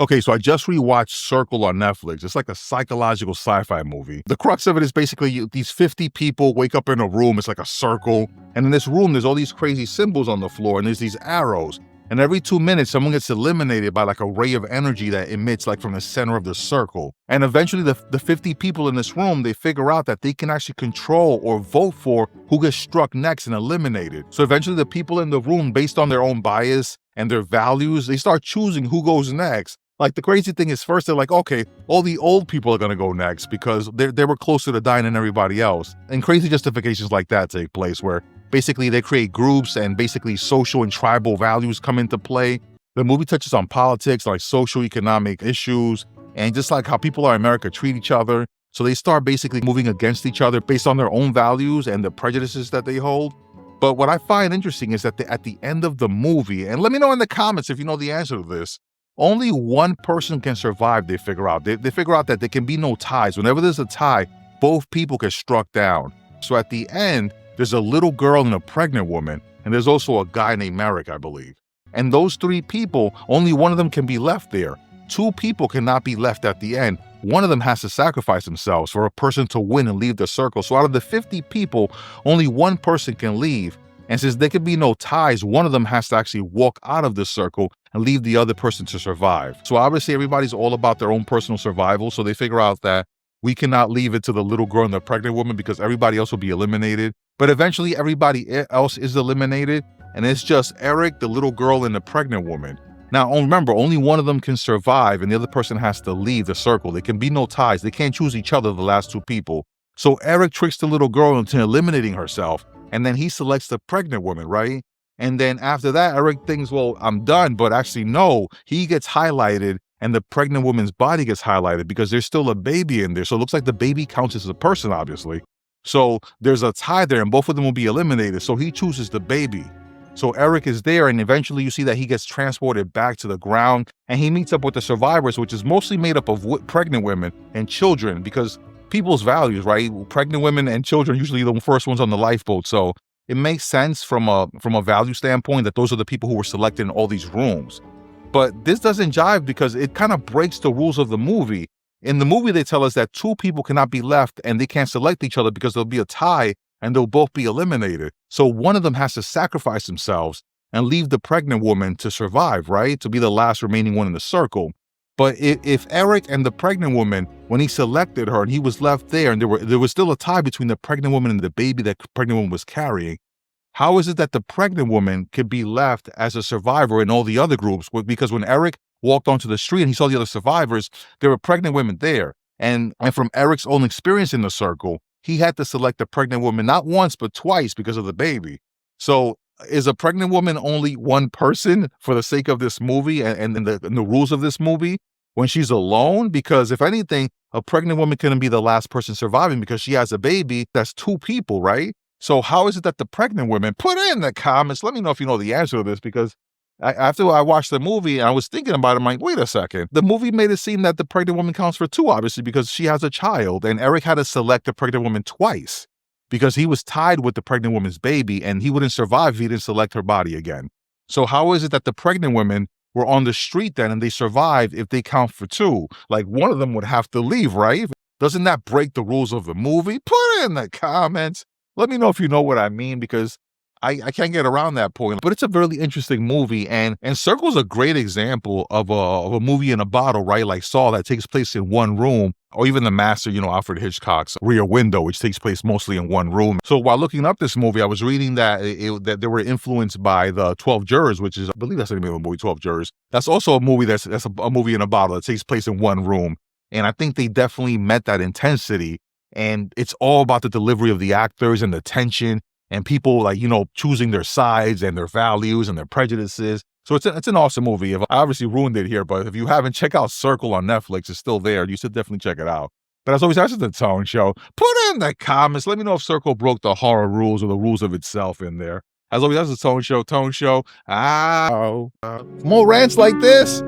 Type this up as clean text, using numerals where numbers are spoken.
Okay, so I just rewatched Circle on Netflix. It's like a psychological sci-fi movie. The crux of it is basically these 50 people wake up in a room. It's like a circle. And in this room, there's all these crazy symbols on the floor and there's these arrows. And every 2 minutes, someone gets eliminated by like a ray of energy that emits like from the center of the circle. And eventually the 50 people in this room, they figure out that they can actually control or vote for who gets struck next and eliminated. So eventually the people in the room, based on their own bias and their values, they start choosing who goes next. Like the crazy thing is first they're like, okay, all the old people are gonna go next because they were closer to dying than everybody else. And crazy justifications like that take place where basically they create groups and basically social and tribal values come into play. The movie touches on politics, like social economic issues, and just like how people in America treat each other. So they start basically moving against each other based on their own values and the prejudices that they hold. But what I find interesting is that at the end of the movie, and let me know in the comments if you know the answer to this, only one person can survive, they figure out. They figure out that there can be no ties. Whenever there's a tie, both people get struck down. So at the end, there's a little girl and a pregnant woman, and there's also a guy named Merrick, I believe. And those three people, only one of them can be left there. Two people cannot be left at the end. One of them has to sacrifice themselves for a person to win and leave the circle. So out of the 50 people, only one person can leave. And since there could be no ties, one of them has to actually walk out of the circle and leave the other person to survive. So obviously everybody's all about their own personal survival. So they figure out that we cannot leave it to the little girl and the pregnant woman because everybody else will be eliminated. But eventually everybody else is eliminated. And it's just Eric, the little girl, and the pregnant woman. Now remember, only one of them can survive and the other person has to leave the circle. There can be no ties. They can't choose each other, the last two people. So Eric tricks the little girl into eliminating herself. And then he selects the pregnant woman, right? And then after that, Eric thinks, well, I'm done. But actually, no, he gets highlighted and the pregnant woman's body gets highlighted because there's still a baby in there. So it looks like the baby counts as a person, obviously. So there's a tie there and both of them will be eliminated. So he chooses the baby. So Eric is there and eventually you see that he gets transported back to the ground and he meets up with the survivors, which is mostly made up of pregnant women and children because people's values, right? Pregnant women and children are usually the first ones on the lifeboat. So it makes sense from a value standpoint that those are the people who were selected in all these rooms. But this doesn't jive because it kind of breaks the rules of the movie. In the movie, they tell us that two people cannot be left and they can't select each other because there'll be a tie and they'll both be eliminated. So one of them has to sacrifice themselves and leave the pregnant woman to survive, right? To be the last remaining one in the circle. But if Eric and the pregnant woman, when he selected her and he was left there and there was still a tie between the pregnant woman and the baby that the pregnant woman was carrying, how is it that the pregnant woman could be left as a survivor in all the other groups? Because when Eric walked onto the street and he saw the other survivors, there were pregnant women there. And from Eric's own experience in the circle, he had to select the pregnant woman not once, but twice because of the baby. So is a pregnant woman only one person for the sake of this movie and the rules of this movie when she's alone? Because if anything, a pregnant woman couldn't be the last person surviving because she has a baby. That's two people, right? So how is it that the pregnant women, put it in the comments, let me know if you know the answer to this, because after I watched the movie, I was thinking about it, I'm like, wait a second. The movie made it seem that the pregnant woman counts for two, obviously, because she has a child, and Eric had to select the pregnant woman twice because he was tied with the pregnant woman's baby, and he wouldn't survive if he didn't select her body again. So how is it that the pregnant women were on the street then, and they survived if they count for two? Like, one of them would have to leave, right? Doesn't that break the rules of the movie? Put it in the comments. Let me know if you know what I mean, because I can't get around that point. But it's a really interesting movie, and Circle's a great example of a movie in a bottle, right? Like Saw, that takes place in one room, or even The Master, Alfred Hitchcock's Rear Window, which takes place mostly in one room. So while looking up this movie, I was reading that that they were influenced by the 12 Jurors, which is, I believe that's the name of the movie, 12 Jurors. That's also a movie that's a movie in a bottle that takes place in one room. And I think they definitely met that intensity. And it's all about the delivery of the actors and the tension and people choosing their sides and their values and their prejudices. So it's an awesome movie. I obviously ruined it here, but if you haven't, check out Circle on Netflix. It's still there. You should definitely check it out. But as always, that's the Tone Show. Put it in the comments. Let me know if Circle broke the horror rules or the rules of itself in there. As always, that's the Tone Show. More rants like this,